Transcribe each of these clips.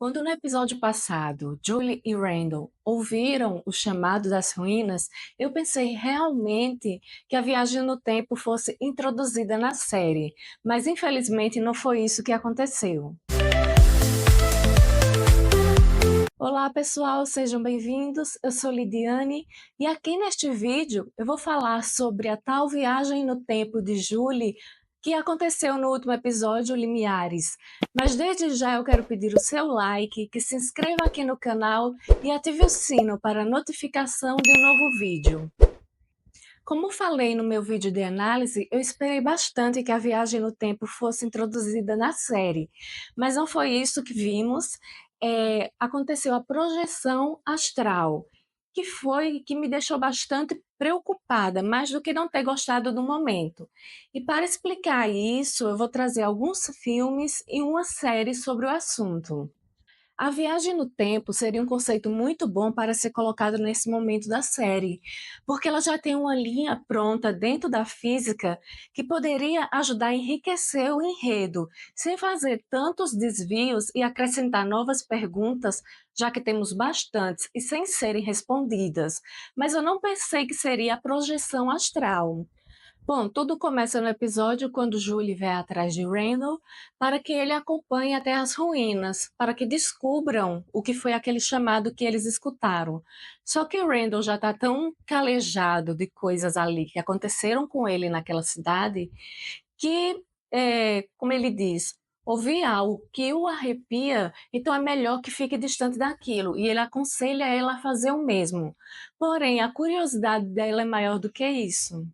Quando no episódio passado, Julie e Randall ouviram o chamado das ruínas, eu pensei realmente que a viagem no tempo fosse introduzida na série, mas infelizmente não foi isso que aconteceu. Olá pessoal, sejam bem-vindos, eu sou Lidiane e aqui neste vídeo eu vou falar sobre a tal viagem no tempo de Julie que aconteceu no último episódio Limiares. Mas desde já eu quero pedir o seu like, que se inscreva aqui no canal e ative o sino para notificação de um novo vídeo. Como falei no meu vídeo de análise, eu esperei bastante que a viagem no tempo fosse introduzida na série, mas não foi isso que vimos. Aconteceu a projeção astral, que foi que me deixou bastante preocupada, mais do que não ter gostado do momento. E para explicar isso, eu vou trazer alguns filmes e uma série sobre o assunto. A viagem no tempo seria um conceito muito bom para ser colocado nesse momento da série, porque ela já tem uma linha pronta dentro da física que poderia ajudar a enriquecer o enredo, sem fazer tantos desvios e acrescentar novas perguntas, já que temos bastantes e sem serem respondidas. Mas eu não pensei que seria a projeção astral. Bom, tudo começa no episódio quando Julie vai atrás de Randall para que ele acompanhe até as ruínas, para que descubram o que foi aquele chamado que eles escutaram. Só que Randall já está tão calejado de coisas ali que aconteceram com ele naquela cidade que, como ele diz, ouvir algo que o arrepia, então é melhor que fique distante daquilo. E ele aconselha ela a fazer o mesmo. Porém, a curiosidade dela é maior do que isso.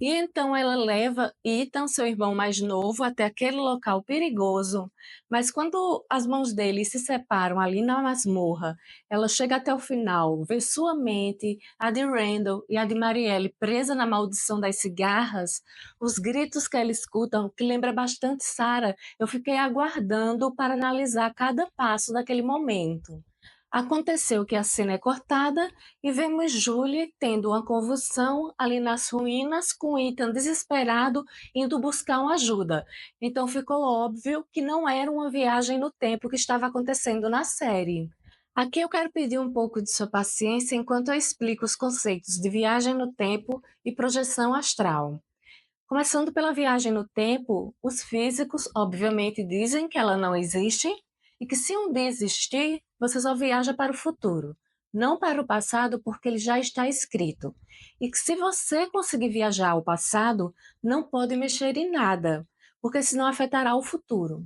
E então ela leva Ethan, seu irmão mais novo, até aquele local perigoso. Mas quando as mãos dele se separam ali na masmorra, ela chega até o final, vê sua mente, a de Randall e a de Marielle presa na maldição das cigarras, os gritos que ela escuta, que lembra bastante Sarah, eu fiquei aguardando para analisar cada passo daquele momento. Aconteceu que a cena é cortada e vemos Julie tendo uma convulsão ali nas ruínas, com Ethan desesperado indo buscar uma ajuda. Então ficou óbvio que não era uma viagem no tempo que estava acontecendo na série. Aqui eu quero pedir um pouco de sua paciência enquanto eu explico os conceitos de viagem no tempo e projeção astral. Começando pela viagem no tempo, os físicos obviamente dizem que ela não existe e que se um dia existir, você só viaja para o futuro, não para o passado porque ele já está escrito. E que se você conseguir viajar ao passado, não pode mexer em nada, porque senão afetará o futuro.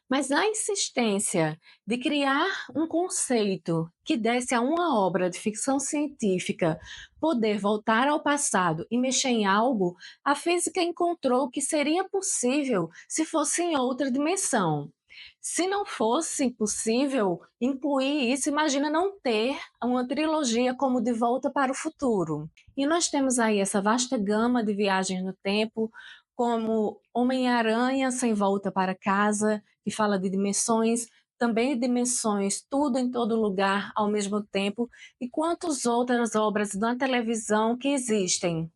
Mas a insistência de criar um conceito que desse a uma obra de ficção científica poder voltar ao passado e mexer em algo, a física encontrou que seria possível se fosse em outra dimensão. Se não fosse possível incluir isso, imagina não ter uma trilogia como De Volta para o Futuro. E nós temos aí essa vasta gama de viagens no tempo, como Homem-Aranha Sem Volta para Casa, que fala de dimensões, também dimensões, tudo em todo lugar ao mesmo tempo, e quantas outras obras na televisão que existem.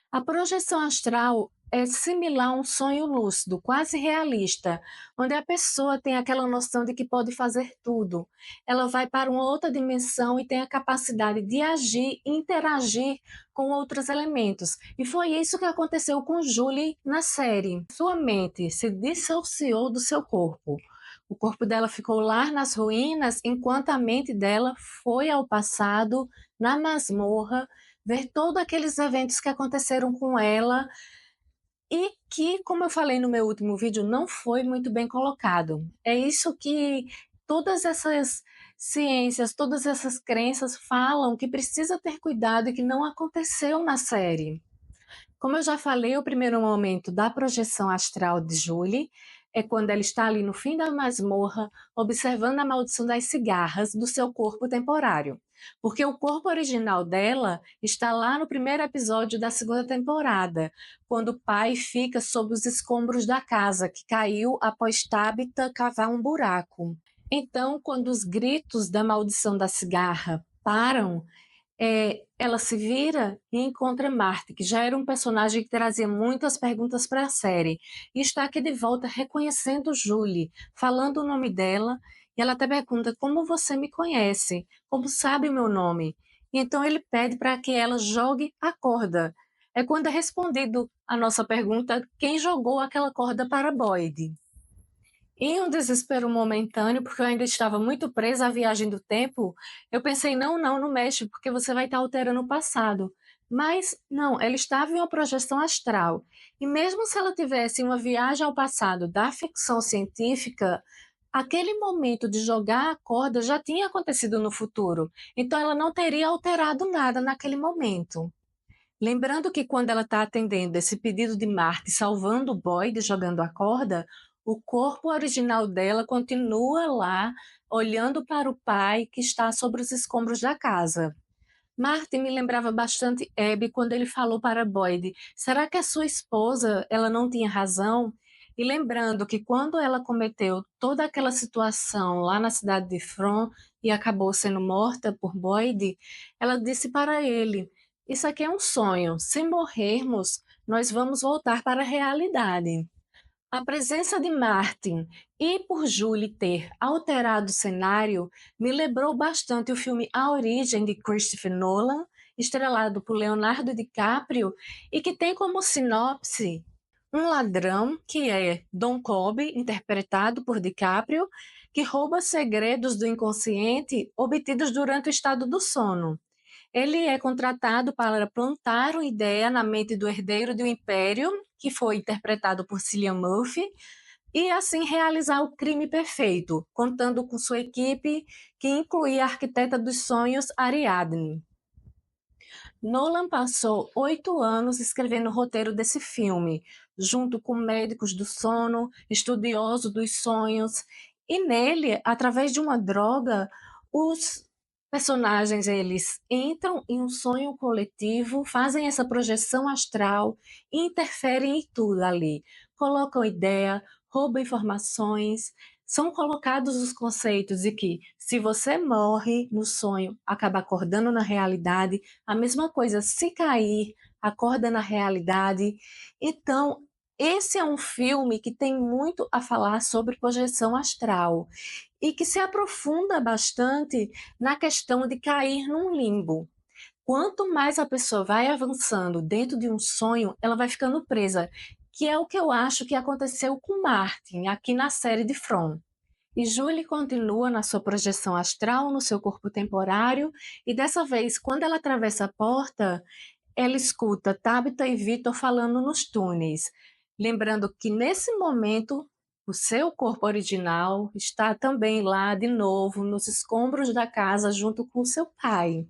A projeção astral é similar a um sonho lúcido, quase realista, onde a pessoa tem aquela noção de que pode fazer tudo. Ela vai para uma outra dimensão e tem a capacidade de agir e interagir com outros elementos. E foi isso que aconteceu com Julie na série. Sua mente se dissociou do seu corpo. O corpo dela ficou lá nas ruínas, enquanto a mente dela foi ao passado, na masmorra, ver todos aqueles eventos que aconteceram com ela e que, como eu falei no meu último vídeo, não foi muito bem colocado. É isso que todas essas ciências, todas essas crenças falam que precisa ter cuidado e que não aconteceu na série. Como eu já falei, o primeiro momento da projeção astral de Julie é quando ela está ali no fim da masmorra, observando a maldição das cigarras do seu corpo temporário. Porque o corpo original dela está lá no primeiro episódio da segunda temporada, quando o pai fica sob os escombros da casa que caiu após Tabitha cavar um buraco. Então, quando os gritos da maldição da cigarra param, ela se vira e encontra Marty, que já era um personagem que trazia muitas perguntas para a série, e está aqui de volta reconhecendo Julie, falando o nome dela, e ela até pergunta: como você me conhece? Como sabe o meu nome? E então ele pede para que ela jogue a corda. É quando é respondido a nossa pergunta: quem jogou aquela corda para Boyd? Em um desespero momentâneo, porque eu ainda estava muito presa à viagem do tempo, eu pensei: não, não, não mexe, porque você vai estar alterando o passado. Mas não, ela estava em uma projeção astral. E mesmo se ela tivesse uma viagem ao passado da ficção científica, aquele momento de jogar a corda já tinha acontecido no futuro. Então ela não teria alterado nada naquele momento. Lembrando que quando ela está atendendo esse pedido de Marte, salvando o Boyd jogando a corda, o corpo original dela continua lá, olhando para o pai que está sobre os escombros da casa. Marte me lembrava bastante Abby quando ele falou para Boyd: será que a sua esposa ela não tinha razão? E lembrando que quando ela cometeu toda aquela situação lá na cidade de From e acabou sendo morta por Boyd, ela disse para ele: isso aqui é um sonho. Se morrermos, nós vamos voltar para a realidade. A presença de Martin e por Julie ter alterado o cenário me lembrou bastante o filme A Origem de Christopher Nolan, estrelado por Leonardo DiCaprio, e que tem como sinopse um ladrão, que é Don Cobb, interpretado por DiCaprio, que rouba segredos do inconsciente obtidos durante o estado do sono. Ele é contratado para plantar uma ideia na mente do herdeiro de um império, que foi interpretado por Cillian Murphy, e assim realizar o crime perfeito, contando com sua equipe, que incluía a arquiteta dos sonhos Ariadne. Nolan passou 8 anos escrevendo o roteiro desse filme, junto com médicos do sono, estudiosos dos sonhos, e nele, através de uma droga, os personagens eles entram em um sonho coletivo, fazem essa projeção astral e interferem em tudo ali. Colocam ideia, roubam informações, são colocados os conceitos de que se você morre no sonho, acaba acordando na realidade, a mesma coisa, se cair, acorda na realidade. Então, esse é um filme que tem muito a falar sobre projeção astral e que se aprofunda bastante na questão de cair num limbo. Quanto mais a pessoa vai avançando dentro de um sonho, ela vai ficando presa, que é o que eu acho que aconteceu com Martin aqui na série de From. E Julie continua na sua projeção astral, no seu corpo temporário, e dessa vez, quando ela atravessa a porta, ela escuta Tabitha e Victor falando nos túneis, lembrando que nesse momento o seu corpo original está também lá de novo nos escombros da casa junto com seu pai.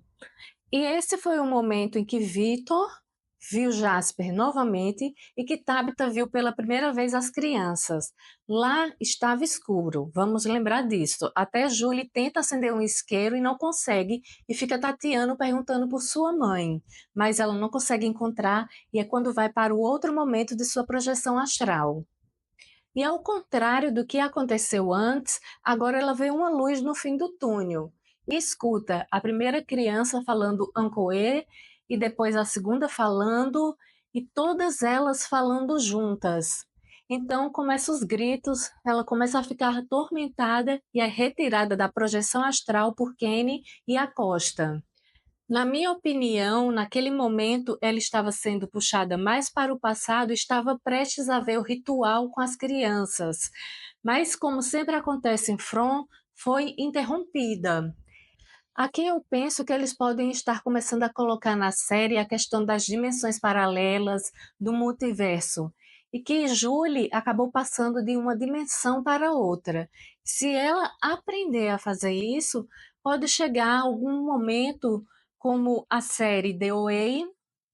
E esse foi o momento em que Victor viu Jasper novamente e que Tabitha viu pela primeira vez as crianças. Lá estava escuro, vamos lembrar disso. Até Julie tenta acender um isqueiro e não consegue, e fica tateando perguntando por sua mãe, mas ela não consegue encontrar, e é quando vai para o outro momento de sua projeção astral. E ao contrário do que aconteceu antes, agora ela vê uma luz no fim do túnel. E escuta a primeira criança falando Ancoê, e depois a segunda falando, e todas elas falando juntas. Então começam os gritos, ela começa a ficar atormentada e é retirada da projeção astral por Kenny e Acosta. Na minha opinião, naquele momento, ela estava sendo puxada mais para o passado e estava prestes a ver o ritual com as crianças. Mas, como sempre acontece em From, foi interrompida. Aqui eu penso que eles podem estar começando a colocar na série a questão das dimensões paralelas, do multiverso, e que Julie acabou passando de uma dimensão para outra. Se ela aprender a fazer isso, pode chegar algum momento, como a série The Way,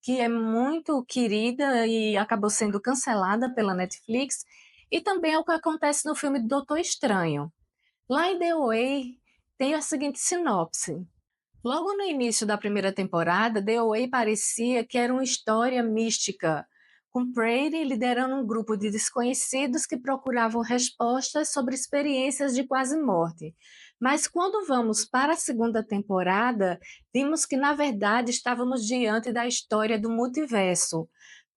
que é muito querida e acabou sendo cancelada pela Netflix, e também é o que acontece no filme Doutor Estranho. Lá em The Way tem a seguinte sinopse. Logo no início da primeira temporada, The Way parecia que era uma história mística, com Brady liderando um grupo de desconhecidos que procuravam respostas sobre experiências de quase morte. Mas quando vamos para a segunda temporada, vimos que na verdade estávamos diante da história do multiverso.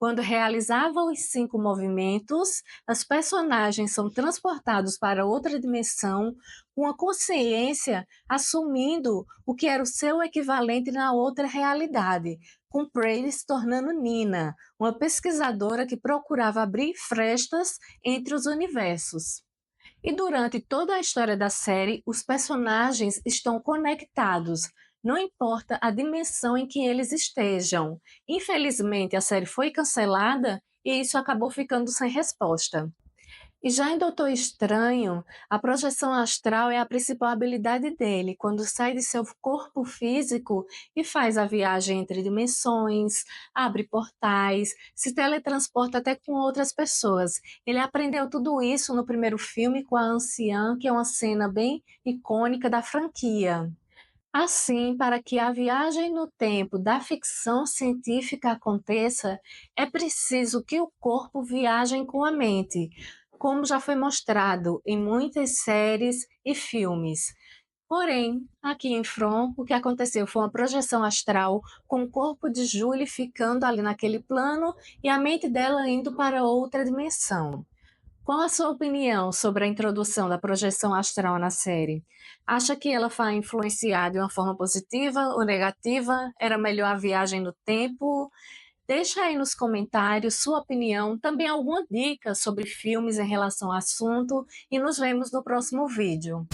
Quando realizava os 5 movimentos, os personagens são transportados para outra dimensão com a consciência assumindo o que era o seu equivalente na outra realidade, com Prey se tornando Nina, uma pesquisadora que procurava abrir frestas entre os universos. E durante toda a história da série, os personagens estão conectados, não importa a dimensão em que eles estejam. Infelizmente, a série foi cancelada e isso acabou ficando sem resposta. E já em Doutor Estranho, a projeção astral é a principal habilidade dele, quando sai de seu corpo físico e faz a viagem entre dimensões, abre portais, se teletransporta até com outras pessoas. Ele aprendeu tudo isso no primeiro filme com a anciã, que é uma cena bem icônica da franquia. Assim, para que a viagem no tempo da ficção científica aconteça, é preciso que o corpo viaje com a mente, como já foi mostrado em muitas séries e filmes. Porém, aqui em From, o que aconteceu foi uma projeção astral com o corpo de Julie ficando ali naquele plano e a mente dela indo para outra dimensão. Qual a sua opinião sobre a introdução da projeção astral na série? Acha que ela vai influenciar de uma forma positiva ou negativa? Era melhor a viagem no tempo? Deixa aí nos comentários sua opinião, também alguma dica sobre filmes em relação ao assunto e nos vemos no próximo vídeo.